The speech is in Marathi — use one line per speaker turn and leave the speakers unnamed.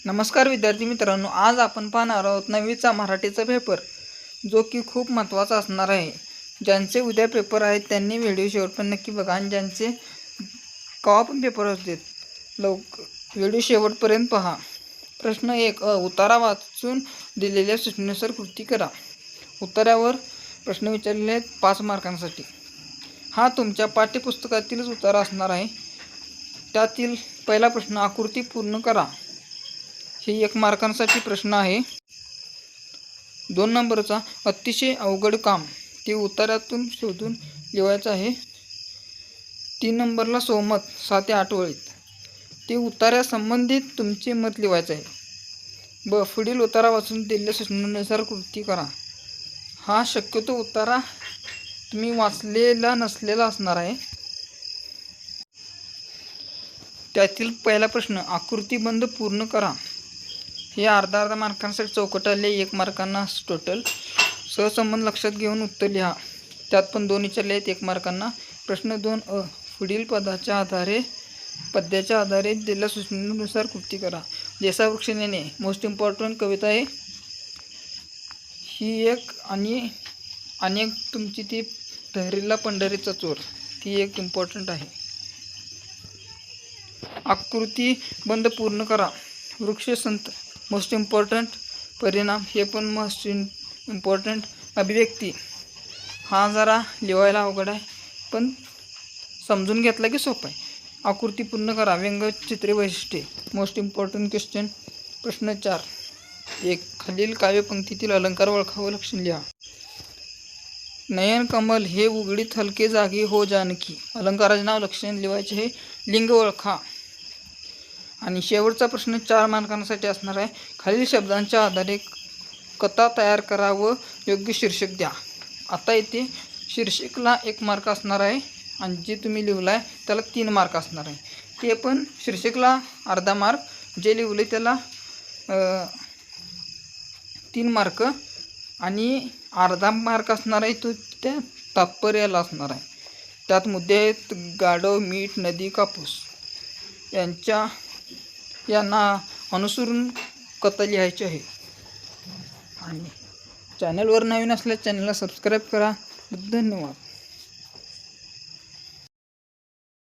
नमस्कार विद्यार्थी मित्रांनो, आज आपण पाहणार आहोत 9वीचा मराठीचा पेपर, जो की खूप महत्त्वाचा असणार आहे। ज्यांचे उद्या पेपर आहेत त्यांनी व्हिडिओ शेवटपर्यंत नक्की बघा आणि ज्यांचे केव्हा पण पेपर असतील व्हिडिओ शेवटपर्यंत पहा। प्रश्न 1 उतारा वाचून दिलेल्या सूचनेनुसार कृती करा। उत्तरावर प्रश्न विचारलेले आहेत 5 मार्कांसाठी। हा तुमच्या पाठ्यपुस्तकातीलच उत्तर असणार आहे। त्यातील पहिला प्रश्न आकृती पूर्ण करा। हे 1 मार्कांसाठी प्रश्न आहे। 2 नंबरचा अतिशय अवघड काम, ते उत्तरातून शोधून लिहायचं आहे। 3 नंबरला सहमत 6 ते 8 ओळीत, ते उत्तरासंबंधित तुमचे मत लिहायचं आहे। पुढील उत्तरा वाचून दिलेल्या सूचनेनुसार कृती करा। हा शक्यतो उत्तरा तुम्ही वाचलेला नसलेला असणार आहे। त्यातील पहिला प्रश्न आकृतीबंध पूर्ण करा। हे अर्धा मार्कांसाठी चौकट आले, 1 मार्कांना टोटल। सहसंबंध लक्षात घेऊन उत्तर लिहा। त्यात पण 2 विचारले आहेत 1 मार्कांना। प्रश्न 2 पुढील पद्याच्या आधारे दिलेल्या सूचनेनुसार कृती करा। जैसा वृक्ष नेणे मोस्ट इम्पॉर्टंट कविता आहे ही एक, आणि एक तुमची ती धैर्यला पंढरीचा चोर, ती एक इम्पॉर्टंट आहे। आकृती बंद पूर्ण करा। वृक्ष संत मोस्ट इम्पॉर्टंट। परिणाम हे पण मोस्ट इम्पॉर्टंट। अभिव्यक्ती हा जरा लिहायला अवघड आहे, पण समजून घेतला की सोपं आहे। आकृती पूर्ण करा। व्यंगचित्रे वैशिष्ट्ये मोस्ट इम्पॉर्टंट क्वेश्चन। प्रश्न 4 1 खालील काव्यपंक्तीतील अलंकार ओळखा व लक्षण लिहा। नयन कमल हे उघडीत हलके जागे हो जानकी, अलंकाराचे नाव लक्षण लिहायचे आहे। लिंग ओळखा। आणि शेवटचा प्रश्न 4 मार्कांसाठी असणार आहे। खालील शब्दांच्या आधारे कथा तयार करा व योग्य शीर्षक द्या। आता इथे शीर्षकला 1 मार्क असणार आहे आणि जे तुम्ही लिहिलं आहे त्याला 3 मार्क असणार आहे। ते पण शीर्षकला अर्धा मार्क, जे लिहिले त्याला 3 मार्क, आणि अर्धा मार्क असणार आहे तो त्या तात्पर्याला असणार आहे। त्यात मुद्दे आहेत गाढव, मीठ, नदी, कापूस यांना अनुसरून कथा लिहायची आहे। आणि चॅनलवर नवीन असल्यास चॅनलला सबस्क्राईब करा। धन्यवाद।